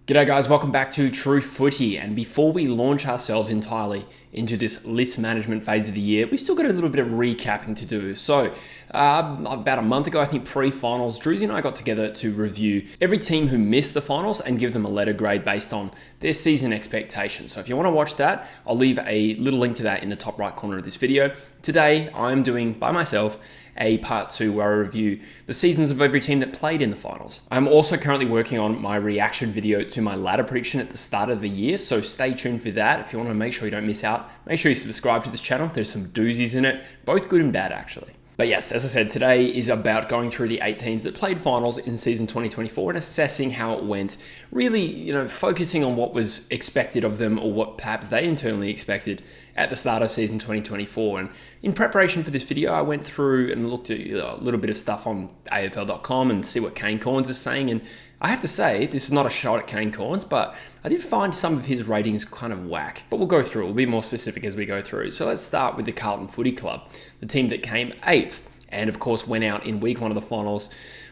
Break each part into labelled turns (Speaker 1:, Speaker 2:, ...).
Speaker 1: G'day guys, welcome back to True Footy, and before we launch ourselves entirely into this list management phase of the year, we've still got a little bit of recapping to do. So, about a month ago, I think pre-finals, Druzy and I got together to review every team who missed the finals and give them a letter grade based on their season expectations. So if you want to watch that, I'll leave a little link to that in the top right corner of this video. Today, I'm doing, by myself, a part 2 where I review the seasons of every team that played in the finals. I'm also currently working on my reaction video to my ladder prediction at the start of the year, so stay tuned for that. If you want to make sure you don't miss out, make sure you subscribe to this channel. There's some doozies in it, both good and bad actually. But yes, as I said, today is about going through the 8 teams that played finals in season 2024 and assessing how it went, really, focusing on what was expected of them or what perhaps they internally expected at the start of season 2024. And in preparation for this video, I went through and looked at a little bit of stuff on AFL.com and see what Kane Cornes is saying. And I have to say, this is not a shot at Kane Cornes, but I did find some of his ratings kind of whack. But we'll go through it. We'll be more specific as we go through. So let's start with the Carlton Footy Club, the team that came 8th and, of course, went out in week 1 of the finals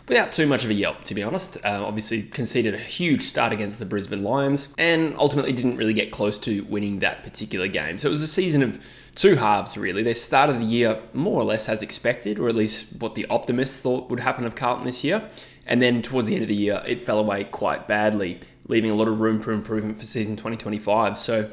Speaker 1: without too much of a yelp, to be honest. Obviously conceded a huge start against the Brisbane Lions and ultimately didn't really get close to winning that particular game. So it was a season of 2 halves, really. They started the year more or less as expected, or at least what the optimists thought would happen of Carlton this year. And then towards the end of the year, it fell away quite badly, leaving a lot of room for improvement for season 2025. So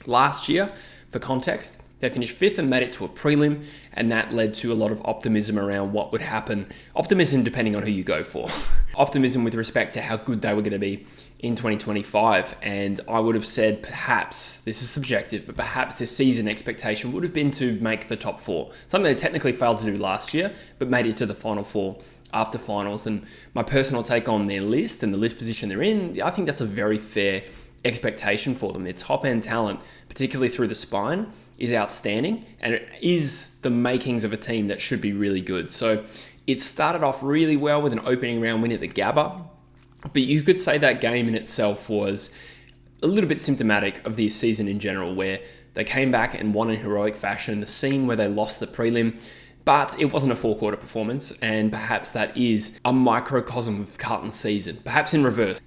Speaker 1: last year, for context, they finished 5th and made it to a prelim, and that led to a lot of optimism around what would happen. Optimism depending on who you go for. Optimism with respect to how good they were going to be in 2025. And I would have said perhaps, this is subjective, but perhaps this season expectation would have been to make the top 4. Something they technically failed to do last year, but made it to the final 4 after finals. And my personal take on their list and the list position they're in, I think that's a very fair expectation for them. Their top end talent, particularly through the spine, is outstanding, and it is the makings of a team that should be really good. So it started off really well with an opening round win at the Gabba, but you could say that game in itself was a little bit symptomatic of the season in general, where they came back and won in heroic fashion, the scene where they lost the prelim. But it wasn't a 4-quarter performance, and perhaps that is a microcosm of Carlton's season. Perhaps in reverse.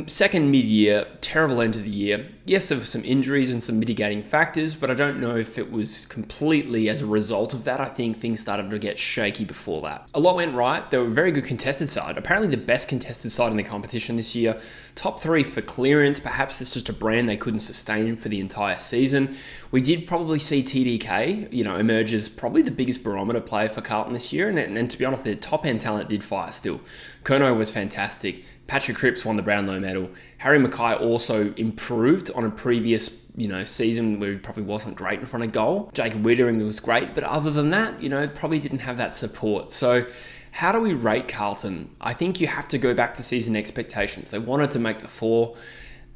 Speaker 1: Second mid-year, terrible end of the year. Yes, there were some injuries and some mitigating factors, but I don't know if it was completely as a result of that. I think things started to get shaky before that. A lot went right. They were a very good contested side. Apparently the best contested side in the competition this year. Top 3 for clearance. Perhaps it's just a brand they couldn't sustain for the entire season. We did probably see TDK, emerge as probably the biggest barometer player for Carlton this year, and to be honest, their top end talent did fire still. Kerno was fantastic. Patrick Cripps won the Brownlow medal. Harry Mackay also improved on a previous season where he probably wasn't great in front of goal. Jacob Wittering was great, but other than that, probably didn't have that support. So how do we rate Carlton? I think you have to go back to season expectations. They wanted to make the 4.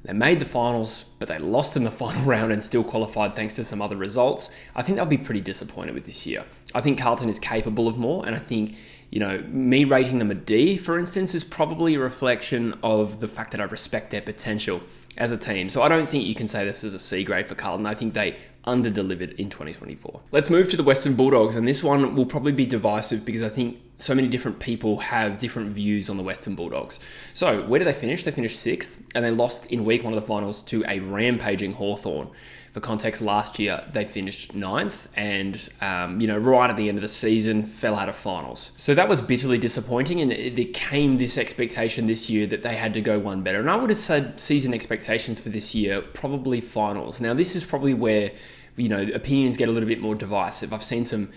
Speaker 1: They made the finals, but they lost in the final round and still qualified thanks to some other results. I think they'll be pretty disappointed with this year. I think Carlton is capable of more, and I think, me rating them a D, for instance, is probably a reflection of the fact that I respect their potential as a team. So I don't think you can say this is a C grade for Carlton. I think they under-delivered in 2024. Let's move to the Western Bulldogs, and this one will probably be divisive because I think so many different people have different views on the Western Bulldogs. So where did they finish? They finished 6th, and they lost in week 1 of the finals to a rampaging Hawthorn. For context, last year they finished 9th and, right at the end of the season, fell out of finals. So that was bitterly disappointing, and there came this expectation this year that they had to go one better. And I would have said season expectations for this year, probably finals. Now, this is probably where, opinions get a little bit more divisive. I've seen some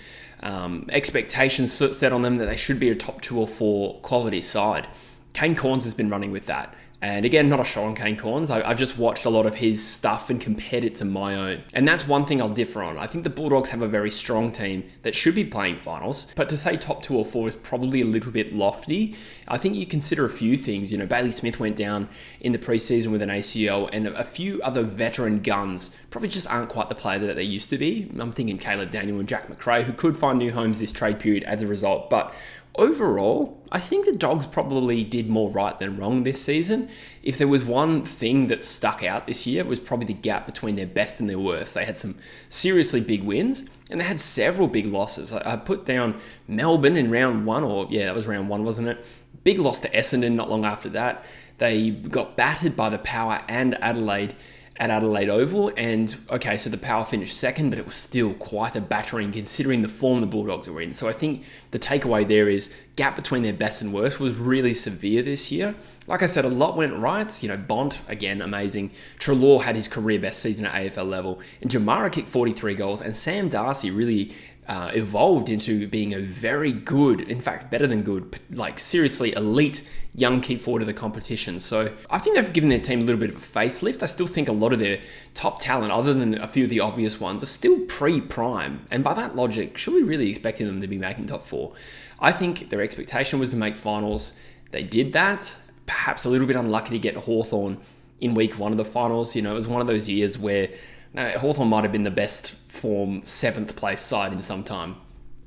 Speaker 1: expectations set on them that they should be a top 2 or 4 quality side. Kane Cornes has been running with that. And again, not a shot on Kane Cornes. I've just watched a lot of his stuff and compared it to my own. And that's one thing I'll differ on. I think the Bulldogs have a very strong team that should be playing finals. But to say top 2 or 4 is probably a little bit lofty. I think you consider a few things. Bailey Smith went down in the preseason with an ACL, and a few other veteran guns probably just aren't quite the player that they used to be. I'm thinking Caleb Daniel and Jack McRae, who could find new homes this trade period as a result. But overall, I think the Dogs probably did more right than wrong this season. If there was one thing that stuck out this year, it was probably the gap between their best and their worst. They had some seriously big wins, and they had several big losses. I put down Melbourne in round 1, that was round 1, wasn't it? Big loss to Essendon not long after that. They got battered by the Power and Adelaide at Adelaide Oval, and okay, so the Power finished second, but it was still quite a battering considering the form the Bulldogs were in. So I think the takeaway there is gap between their best and worst was really severe this year. Like I said, a lot went right. Bont, again, amazing. Treloar had his career best season at AFL level, and Jamara kicked 43 goals, and Sam Darcy really evolved into being a very good, in fact, better than good, like seriously elite young key forward of the competition. So I think they've given their team a little bit of a facelift. I still think a lot of their top talent, other than a few of the obvious ones, are still pre-prime. And by that logic, should we really expecting them to be making top four? I think their expectation was to make finals. They did that. Perhaps a little bit unlucky to get Hawthorn in week one of the finals. It was one of those years where Hawthorn might have been the best form 7th place side in some time.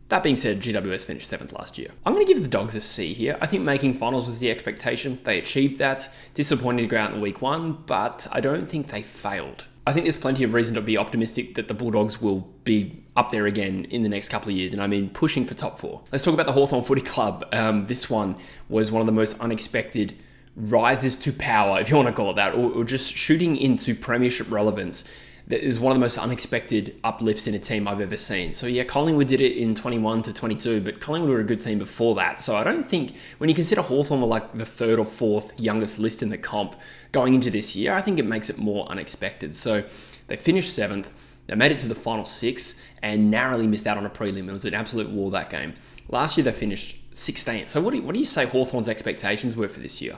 Speaker 1: That being said, GWS finished 7th last year. I'm going to give the Dogs a C here. I think making finals was the expectation. They achieved that. Disappointed to go out in week one, but I don't think they failed. I think there's plenty of reason to be optimistic that the Bulldogs will be up there again in the next couple of years, and I mean pushing for top four. Let's talk about the Hawthorn Footy Club. This one was one of the most unexpected rises to power, if you want to call it that, or just shooting into premiership relevance. That is one of the most unexpected uplifts in a team I've ever seen. So yeah, Collingwood did it in 21 to 22, but Collingwood were a good team before that. So I don't think, when you consider Hawthorn were like the 3rd or 4th youngest list in the comp going into this year, I think it makes it more unexpected. So they finished 7th, they made it to the final 6, and narrowly missed out on a prelim. It was an absolute war, that game. Last year they finished 16th. So what do you say Hawthorn's expectations were for this year?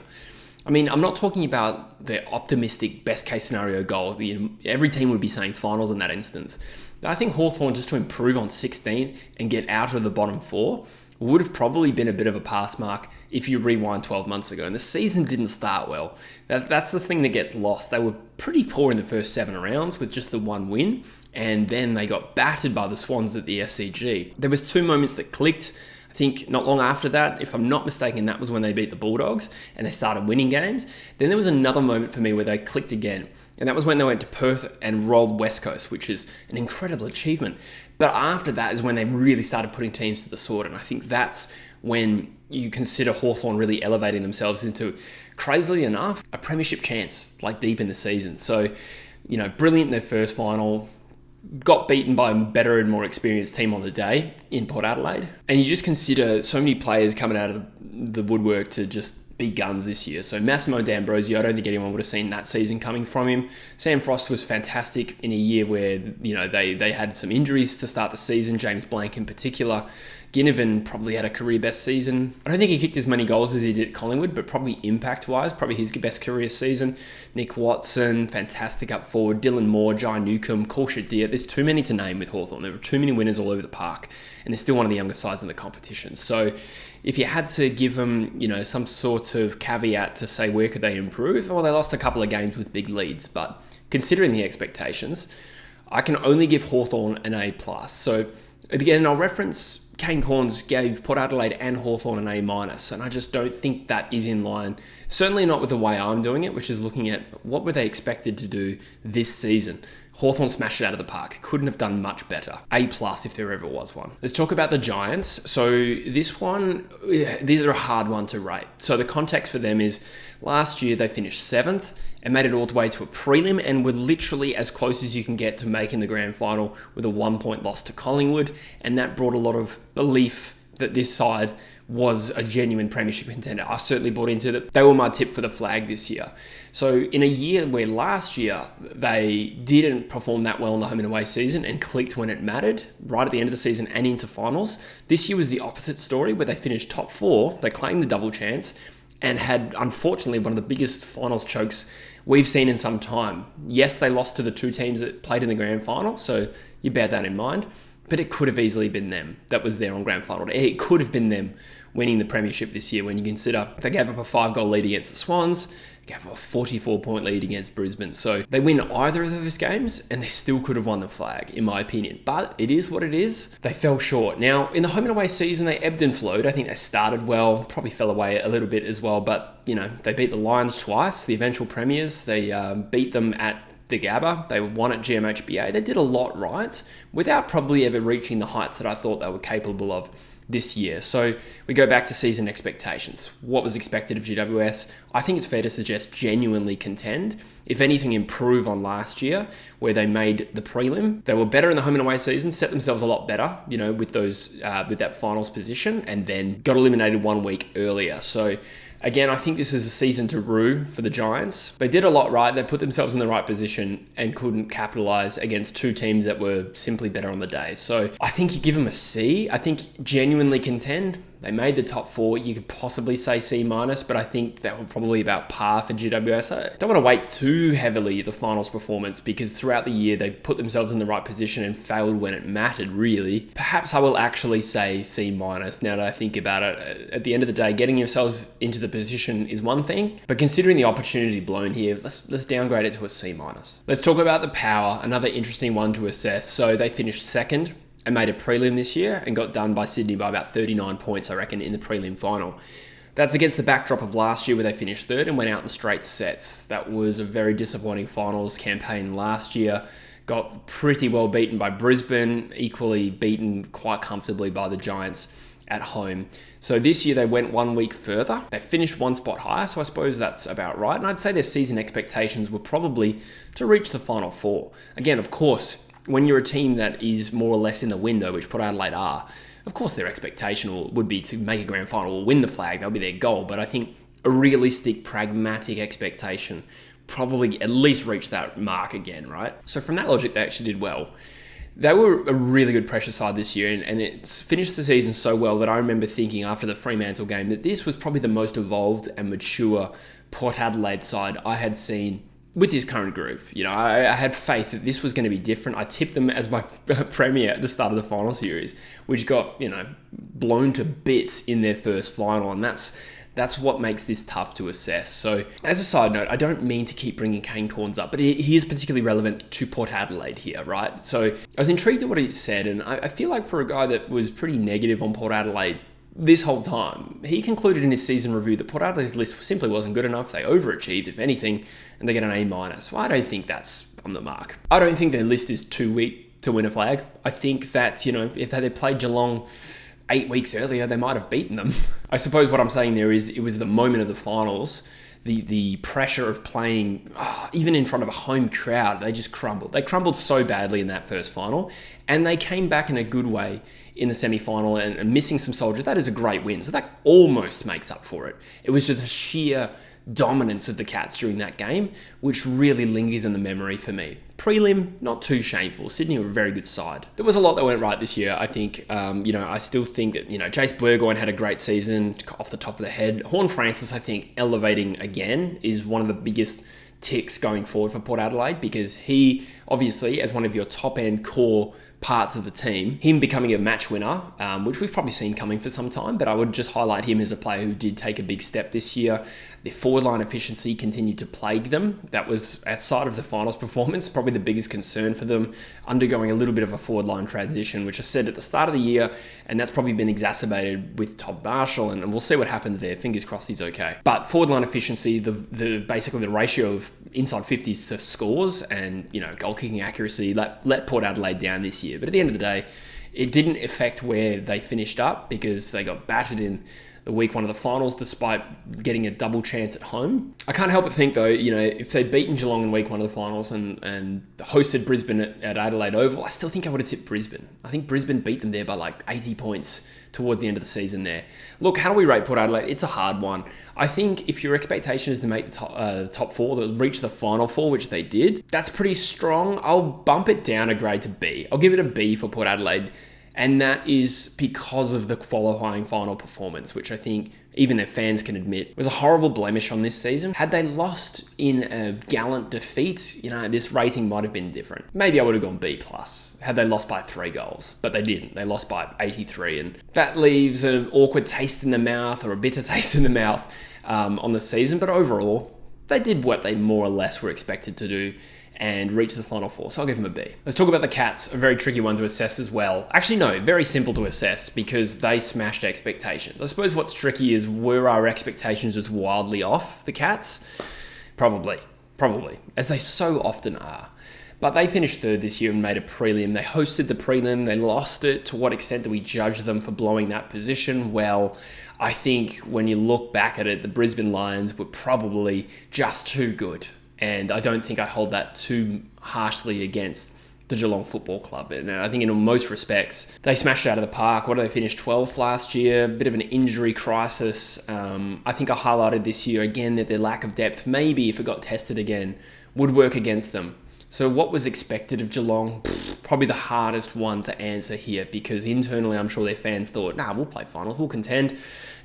Speaker 1: I mean, I'm not talking about the optimistic best case scenario goal. Every team would be saying finals in that instance. But I think Hawthorn, just to improve on 16th and get out of the bottom 4, would have probably been a bit of a pass mark if you rewind 12 months ago. And the season didn't start well. That's the thing that gets lost. They were pretty poor in the first 7 rounds with just the 1 win. And then they got battered by the Swans at the SCG. There was 2 moments that clicked. I think not long after that, if I'm not mistaken, that was when they beat the Bulldogs and they started winning games. Then there was another moment for me where they clicked again. And that was when they went to Perth and rolled West Coast, which is an incredible achievement. But after that is when they really started putting teams to the sword. And I think that's when you consider Hawthorn really elevating themselves into, crazily enough, a premiership chance, like deep in the season. So, brilliant in their first final. Got beaten by a better and more experienced team on the day in Port Adelaide. And you just consider so many players coming out of the woodwork to just be guns this year. So Massimo D'Ambrosio, I don't think anyone would have seen that season coming from him. Sam Frost was fantastic in a year where, they had some injuries to start the season, James Blank in particular. Ginnivan probably had a career best season. I don't think he kicked as many goals as he did at Collingwood, but probably impact-wise, probably his best career season. Nick Watson, fantastic up forward. Dylan Moore, Jai Newcomb, Korsha Deer. There's too many to name with Hawthorn. There were too many winners all over the park, and they're still one of the youngest sides in the competition. So if you had to give them, some sort of caveat to say where could they improve, well, they lost a couple of games with big leads, but considering the expectations, I can only give Hawthorn an A+. So again, I'll reference Kane Corns gave Port Adelaide and Hawthorn an A-, and I just don't think that is in line, certainly not with the way I'm doing it, which is looking at what were they expected to do this season. Hawthorn smashed it out of the park. Couldn't have done much better. A+ if there ever was one. Let's talk about the Giants. So this one, these are a hard one to rate. So the context for them is last year they finished 7th and made it all the way to a prelim and were literally as close as you can get to making the grand final with a 1-point loss to Collingwood. And that brought a lot of belief that this side was a genuine premiership contender. I certainly bought into that. They were my tip for the flag this year. So in a year where last year they didn't perform that well in the home and away season and clicked when it mattered, right at the end of the season and into finals, this year was the opposite story where they finished top 4, they claimed the double chance, and had, unfortunately, one of the biggest finals chokes we've seen in some time. Yes, they lost to the 2 teams that played in the grand final, so you bear that in mind. But it could have easily been them that was there on grand final day. It could have been them winning the premiership this year when you consider they gave up a 5-goal lead against the Swans, gave up a 44-point lead against Brisbane. So they win either of those games and they still could have won the flag, in my opinion. But it is what it is. They fell short. Now, in the home and away season, they ebbed and flowed. I think they started well, probably fell away a little bit as well. But, they beat the Lions twice, the eventual premiers. They beat them at the Gabba. They won at GMHBA. They did a lot right without probably ever reaching the heights that I thought they were capable of this year. So we go back to season expectations. What was expected of GWS? I think it's fair to suggest genuinely contend. If anything, improve on last year where they made the prelim. They were better in the home and away season, set themselves a lot better, with that finals position, and then got eliminated 1 week earlier. So again, I think this is a season to rue for the Giants. They did a lot right. They put themselves in the right position and couldn't capitalize against two teams that were simply better on the day. So I think you give them a C. I think genuinely contend. They made the top 4. You could possibly say C-, but I think that were probably about par for GWS. I don't want to weight too heavily the finals performance because throughout the year they put themselves in the right position and failed when it mattered, really. Perhaps I will actually say C- now that I think about it. At the end of the day, getting yourselves into the position is one thing, but considering the opportunity blown here, let's downgrade it to a C-. Let's talk about the power, another interesting one to assess. So they finished second and made a prelim this year and got done by Sydney by about 39 points, I reckon, in the prelim final. That's against the backdrop of last year where they finished third and went out in straight sets. That was a very disappointing finals campaign last year. Got pretty well beaten by Brisbane, equally beaten quite comfortably by the Giants at home. So this year they went 1 week further. They finished 1 spot higher, so I suppose that's about right. And I'd say their season expectations were probably to reach the Final Four. Again, of course, when you're a team that is more or less in the window, which Port Adelaide are, of course their expectation would be to make a grand final or win the flag. That'll be their goal. But I think a realistic, pragmatic expectation probably at least reach that mark again, right? So from that logic, they actually did well. They were a really good pressure side this year, and it's finished the season so well that I remember thinking after the Fremantle game that this was probably the most evolved and mature Port Adelaide side I had seen with his current group. I had faith that this was going to be different. I tipped them as my premier at the start of the final series, which got, blown to bits in their first final. And that's what makes this tough to assess. So as a side note, I don't mean to keep bringing Kane Cornes up, but he is particularly relevant to Port Adelaide here, right? So I was intrigued at what he said. And I feel like for a guy that was pretty negative on Port Adelaide this whole time, he concluded in his season review that Port Adelaide's list simply wasn't good enough. They overachieved, if anything, and they get an A-. Well, I don't think that's on the mark. I don't think their list is too weak to win a flag. I think that, if they had played Geelong 8 weeks earlier, they might have beaten them. I suppose what I'm saying there is it was the moment of the finals, the pressure of playing, even in front of a home crowd, they just crumbled. They crumbled so badly in that first final, and they came back in a good way in the semi-final and missing some soldiers. That is a great win. So that almost makes up for it. It was just the sheer dominance of the Cats during that game, which really lingers in the memory for me. Prelim, not too shameful. Sydney were a very good side. There was a lot that went right this year, I think. I still think that, Chase Burgoyne had a great season off the top of the head. Horne-Francis, I think, elevating again is one of the biggest ticks going forward for Port Adelaide, because he, obviously, as one of your top-end core parts of the team, him becoming a match winner, which we've probably seen coming for some time, but I would just highlight him as a player who did take a big step this year. The forward line efficiency continued to plague them. That was, outside of the finals performance, probably the biggest concern for them, undergoing a little bit of a forward line transition, which I said at the start of the year, and that's probably been exacerbated with Todd Marshall, and we'll see what happens there. Fingers crossed he's okay. But forward line efficiency, the basically the ratio of inside 50s to scores and, goal kicking accuracy let Port Adelaide down this year. But at the end of the day, it didn't affect where they finished up because they got battered in the week 1 of the finals despite getting a double chance at home. I can't help but think though, if they'd beaten Geelong in week 1 of the finals and hosted Brisbane at Adelaide Oval, I still think I would have tipped Brisbane. I think Brisbane beat them there by like 80 points towards the end of the season there. Look, how do we rate Port Adelaide? It's a hard one. I think if your expectation is to make the top 4, to reach the Final 4, which they did, that's pretty strong. I'll bump it down a grade to B. I'll give it a B for Port Adelaide. And that is because of the qualifying final performance, which I think even their fans can admit was a horrible blemish on this season. Had they lost in a gallant defeat, this rating might have been different. Maybe I would have gone B+, had they lost by 3 goals, but they didn't. They lost by 83, and that leaves an awkward taste in the mouth or a bitter taste in the mouth on the season. But overall, they did what they more or less were expected to do and reach the Final 4, so I'll give them a B. Let's talk about the Cats, a very tricky one to assess as well. Actually, no, very simple to assess because they smashed expectations. I suppose what's tricky is, were our expectations just wildly off the Cats? Probably, as they so often are. But they finished third this year and made a prelim. They hosted the prelim. They lost it. To what extent do we judge them for blowing that position? Well, I think when you look back at it, the Brisbane Lions were probably just too good. And I don't think I hold that too harshly against the Geelong Football Club. And I think in most respects, they smashed it out of the park. What did they finish? 12th last year? A bit of an injury crisis. I think I highlighted this year again that their lack of depth, maybe if it got tested again, would work against them. So what was expected of Geelong? Probably the hardest one to answer here, because internally I'm sure their fans thought, we'll play finals, we'll contend.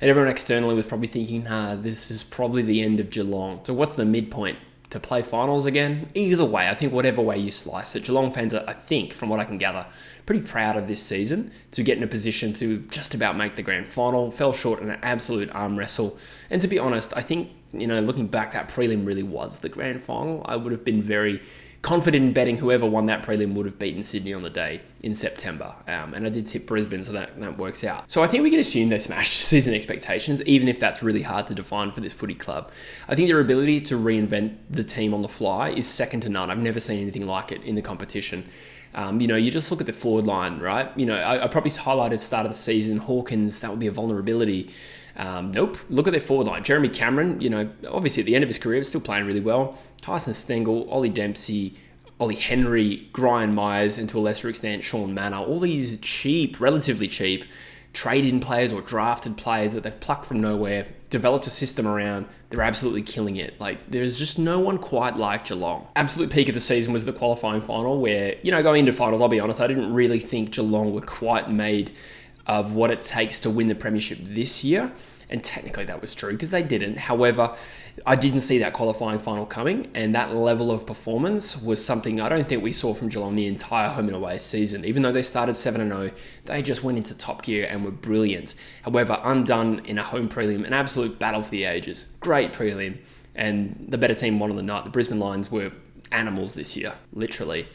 Speaker 1: And everyone externally was probably thinking, this is probably the end of Geelong. So what's the midpoint? To play finals again? Either way, I think whatever way you slice it, Geelong fans are, I think, from what I can gather, pretty proud of this season to get in a position to just about make the grand final. Fell short in an absolute arm wrestle. And to be honest, I think, looking back, that prelim really was the grand final. I would have been very confident in betting whoever won that prelim would have beaten Sydney on the day in September. And I did tip Brisbane, so that works out. So I think we can assume they smashed season expectations, even if that's really hard to define for this footy club. I think their ability to reinvent the team on the fly is second to none. I've never seen anything like it in the competition. You just look at the forward line, right? I probably highlighted start of the season, Hawkins, that would be a vulnerability. Nope. Look at their forward line. Jeremy Cameron, obviously at the end of his career, still playing really well. Tyson Stengel, Ollie Dempsey, Ollie Henry, Brian Myers, and to a lesser extent, Sean Manor. All these relatively cheap, trade-in players or drafted players that they've plucked from nowhere, developed a system around. They're absolutely killing it. There's just no one quite like Geelong. Absolute peak of the season was the qualifying final where, going into finals, I'll be honest, I didn't really think Geelong were quite made of what it takes to win the premiership this year. And technically that was true because they didn't. However, I didn't see that qualifying final coming, and that level of performance was something I don't think we saw from Geelong the entire home and away season. Even though they started 7-0, they just went into top gear and were brilliant. However, undone in a home prelim, an absolute battle for the ages. Great prelim, and the better team won on the night. The Brisbane Lions were animals this year, literally.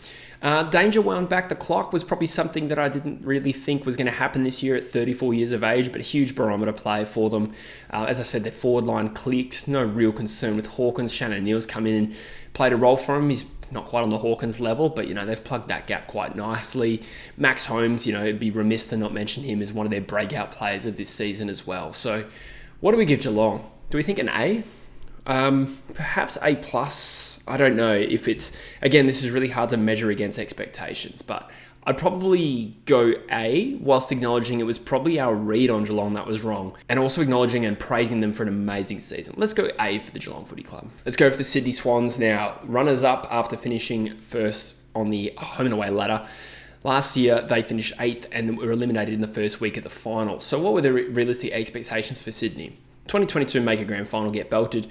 Speaker 1: Danger wound back the clock was probably something that I didn't really think was going to happen this year at 34 years of age, but a huge barometer play for them. As I said, their forward line clicked. No real concern with Hawkins. Shannon Neal's come in and played a role for him. He's not quite on the Hawkins level, but, they've plugged that gap quite nicely. Max Holmes, it'd be remiss to not mention him as one of their breakout players of this season as well. So what do we give Geelong? Do we think an A? Perhaps A+. I don't know if it's, again, this is really hard to measure against expectations, but I'd probably go A, whilst acknowledging it was probably our read on Geelong that was wrong, and also acknowledging and praising them for an amazing season. Let's go A for the Geelong Footy Club. Let's go for the Sydney Swans now. Runners up after finishing first on the home and away ladder. Last year, they finished 8th and were eliminated in the first week of the final. So what were the realistic expectations for Sydney? 2022, make a grand final, get belted.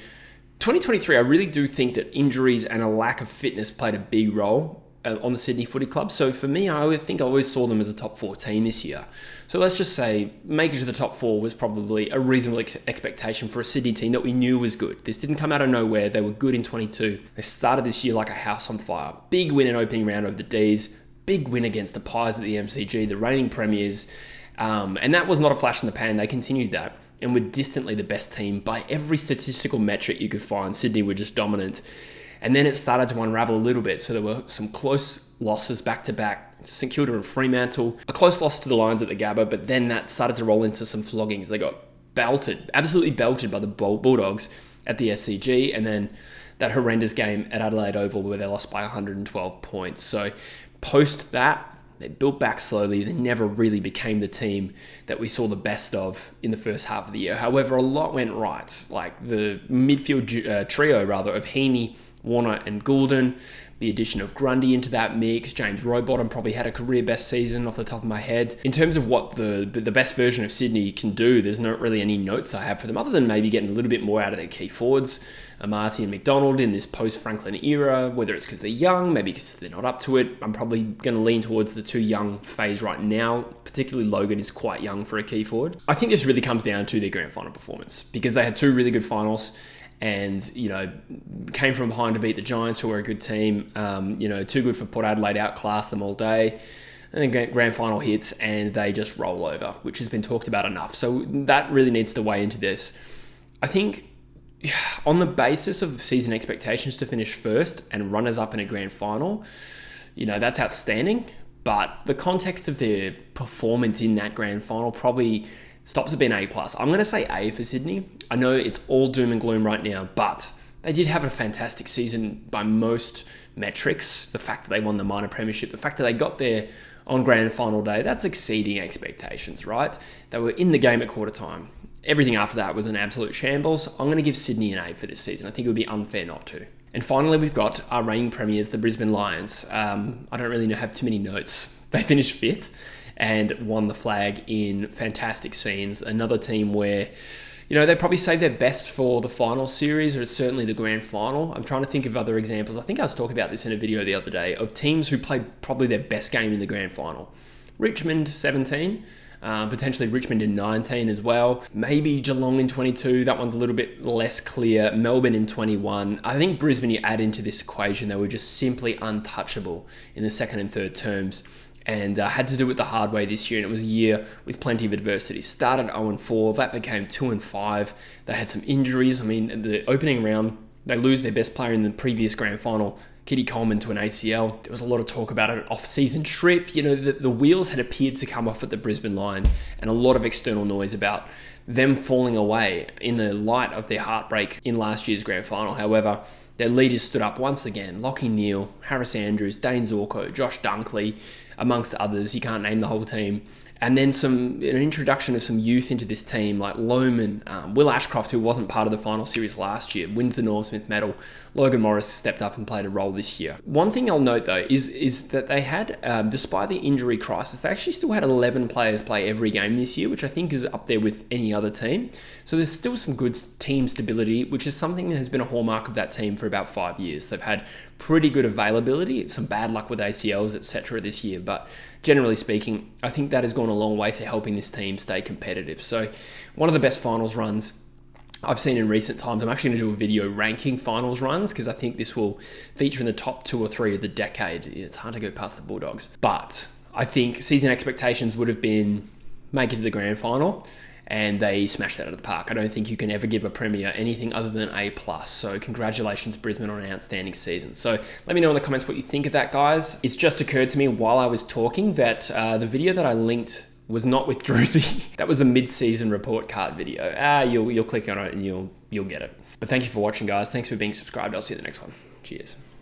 Speaker 1: 2023, I really do think that injuries and a lack of fitness played a big role on the Sydney Footy Club. So for me, I always saw them as a top 4 team this year. So let's just say making it to the top 4 was probably a reasonable expectation for a Sydney team that we knew was good. This didn't come out of nowhere. They were good in 22. They started this year like a house on fire. Big win in opening round over the D's. Big win against the Pies at the MCG, the reigning premiers. And that was not a flash in the pan. They continued that and were distantly the best team by every statistical metric you could find. Sydney were just dominant. And then it started to unravel a little bit. So there were some close losses back-to-back. St Kilda and Fremantle. A close loss to the Lions at the Gabba, but then that started to roll into some floggings. They got absolutely belted by the Bulldogs at the SCG. And then that horrendous game at Adelaide Oval where they lost by 112 points. So post that, they built back slowly. They never really became the team that we saw the best of in the first half of the year. However, a lot went right. Like the midfield trio, of Heaney, Warner and Goulden, the addition of Grundy into that mix. James Rowbottom probably had a career best season off the top of my head. In terms of what the best version of Sydney can do, there's not really any notes I have for them other than maybe getting a little bit more out of their key forwards. Amati and McDonald in this post-Franklin era, whether it's because they're young, maybe because they're not up to it. I'm probably going to lean towards the too young phase right now. Particularly Logan is quite young for a key forward. I think this really comes down to their grand final performance because they had 2 really good finals. And, came from behind to beat the Giants, who are a good team. Too good for Port Adelaide, outclassed them all day. And then grand final hits, and they just roll over, which has been talked about enough. So that really needs to weigh into this. I think on the basis of season expectations to finish first and runners up in a grand final, that's outstanding. But the context of their performance in that grand final probably stops at being A+. I'm going to say A for Sydney. I know it's all doom and gloom right now, but they did have a fantastic season by most metrics. The fact that they won the minor premiership, the fact that they got there on grand final day, that's exceeding expectations, right? They were in the game at quarter time. Everything after that was an absolute shambles. I'm going to give Sydney an A for this season. I think it would be unfair not to. And finally, we've got our reigning premiers, the Brisbane Lions. I don't really have too many notes. They finished fifth and won the flag in fantastic scenes. Another team where, they probably saved their best for the finals series, or certainly the grand final. I'm trying to think of other examples. I think I was talking about this in a video the other day of teams who played probably their best game in the grand final. Richmond, 17. Potentially Richmond in 19 as well. Maybe Geelong in 22. That one's a little bit less clear. Melbourne in 21. I think Brisbane, you add into this equation, they were just simply untouchable in the second and third terms, and had to do it the hard way this year. And it was a year with plenty of adversity. Started 0-4. That became 2-5. They had some injuries. I mean, the opening round, they lose their best player in the previous grand final, Kitty Coleman, to an ACL. There was a lot of talk about an off-season trip. The wheels had appeared to come off at the Brisbane Lions, and a lot of external noise about them falling away in the light of their heartbreak in last year's grand final. However, their leaders stood up once again. Lachie Neale, Harris Andrews, Dane Zorko, Josh Dunkley, amongst others. You can't name the whole team. And then an introduction of some youth into this team, like Lohman, Will Ashcroft, who wasn't part of the final series last year, wins the Norm Smith medal. Logan Morris stepped up and played a role this year. One thing I'll note, though, is that they had, despite the injury crisis, they actually still had 11 players play every game this year, which I think is up there with any other team. So there's still some good team stability, which is something that has been a hallmark of that team for about 5 years. They've had pretty good availability, some bad luck with ACLs, etc. this year, but generally speaking, I think that has gone a long way to helping this team stay competitive. So one of the best finals runs I've seen in recent times. I'm actually going to do a video ranking finals runs because I think this will feature in the top 2 or 3 of the decade. It's hard to go past the Bulldogs. But I think season expectations would have been make it to the grand final, and they smashed that out of the park. I don't think you can ever give a premier anything other than A+. So congratulations, Brisbane, on an outstanding season. So let me know in the comments what you think of that, guys. It's just occurred to me while I was talking that the video that I linked was not with Druzy. That was the mid-season report card video. You'll click on it and you'll get it. But thank you for watching, guys. Thanks for being subscribed. I'll see you in the next one. Cheers.